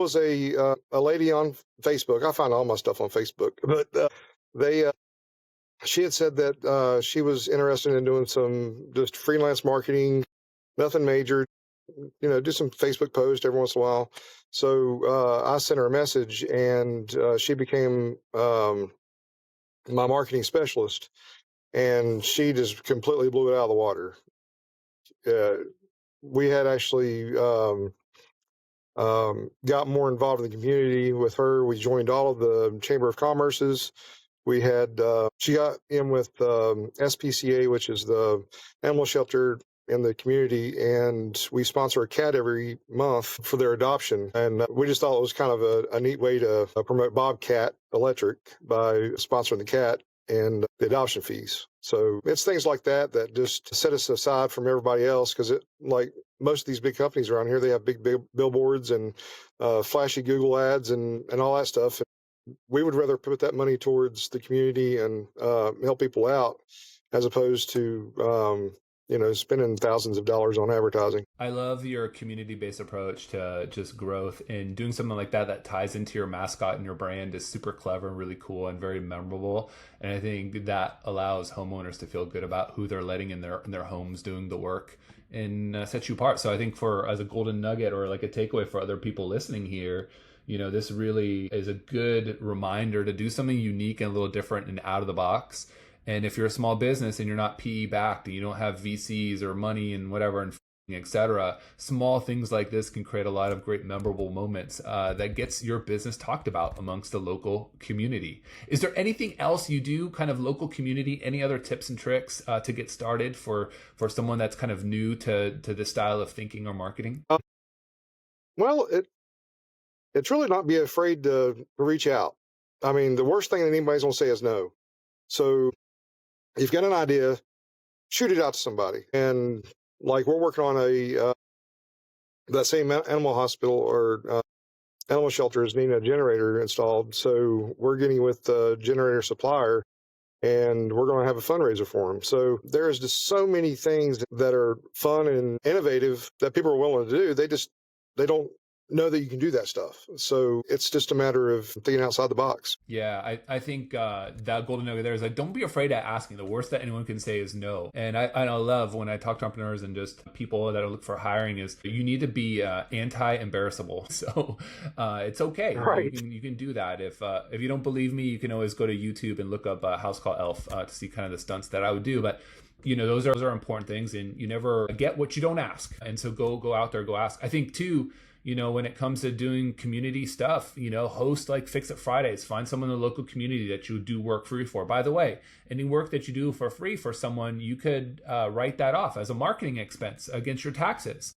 was a lady on Facebook. I find all my stuff on Facebook, but they she had said that she was interested in doing some just freelance marketing, nothing major, do some Facebook posts every once in a while. So I sent her a message, and she became my marketing specialist, and she just completely blew it out of the water. We had actually got more involved in the community with her. We joined all of the Chamber of Commerce's. We had she got in with SPCA, which is the animal shelter in the community, and we sponsor a cat every month for their adoption. And we just thought it was kind of a neat way to promote Bobcat Electric by sponsoring the cat and the adoption fees. So it's things like that that just set us aside from everybody else, because like most of these big companies around here, they have big billboards and flashy Google ads and all that stuff. We would rather put that money towards the community and help people out, as opposed to spending thousands of dollars on advertising. I love your community-based approach to just growth, and doing something like that ties into your mascot and your brand is super clever and really cool and very memorable. And I think that allows homeowners to feel good about who they're letting in their homes doing the work, and sets you apart. So I think as a golden nugget, or like a takeaway for other people listening here, this really is a good reminder to do something unique and a little different and out of the box. And if you're a small business and you're not PE backed and you don't have VCs or money and whatever, and etc., small things like this can create a lot of great memorable moments that gets your business talked about amongst the local community. Is there anything else you do, kind of local community? Any other tips and tricks to get started for someone that's kind of new to this style of thinking or marketing? Well, it's really not be afraid to reach out. I mean, the worst thing that anybody's going to say is no. So you've got an idea, shoot it out to somebody. And like, we're working on that same animal hospital or animal shelter is needing a generator installed. So we're getting with the generator supplier, and we're going to have a fundraiser for them. So there's just so many things that are fun and innovative that people are willing to do. They don't know that you can do that stuff. So it's just a matter of thinking outside the box. Yeah, I think that golden nugget there is like, don't be afraid of asking. The worst that anyone can say is no. And I love when I talk to entrepreneurs and just people that are looking for hiring is you need to be anti-embarrassable. So it's okay. Right. You can do that. If you don't believe me, you can always go to YouTube and look up Housecall Elf to see kind of the stunts that I would do. But those are important things, and you never get what you don't ask. And so go out there, go ask. I think too, when it comes to doing community stuff, host like Fix It Fridays, find someone in the local community that you do work free for. By the way, any work that you do for free for someone, you could write that off as a marketing expense against your taxes.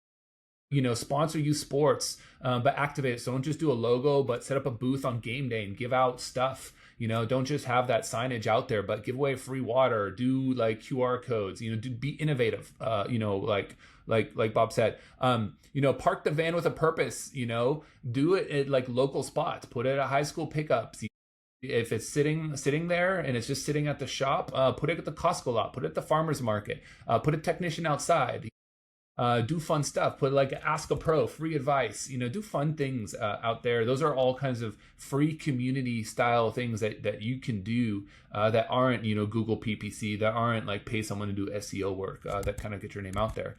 Sponsor youth sports, but activate it. So don't just do a logo, but set up a booth on game day and give out stuff. Don't just have that signage out there, but give away free water, do like QR codes, be innovative, like Bob said, park the van with a purpose, do it at like local spots, put it at high school pickups. If it's sitting there and it's just sitting at the shop, put it at the Costco lot, put it at the farmer's market, put a technician outside. Do fun stuff, put like Ask a Pro, free advice, do fun things out there. Those are all kinds of free community style things that you can do that aren't, Google PPC, that aren't like pay someone to do SEO work, that kind of get your name out there.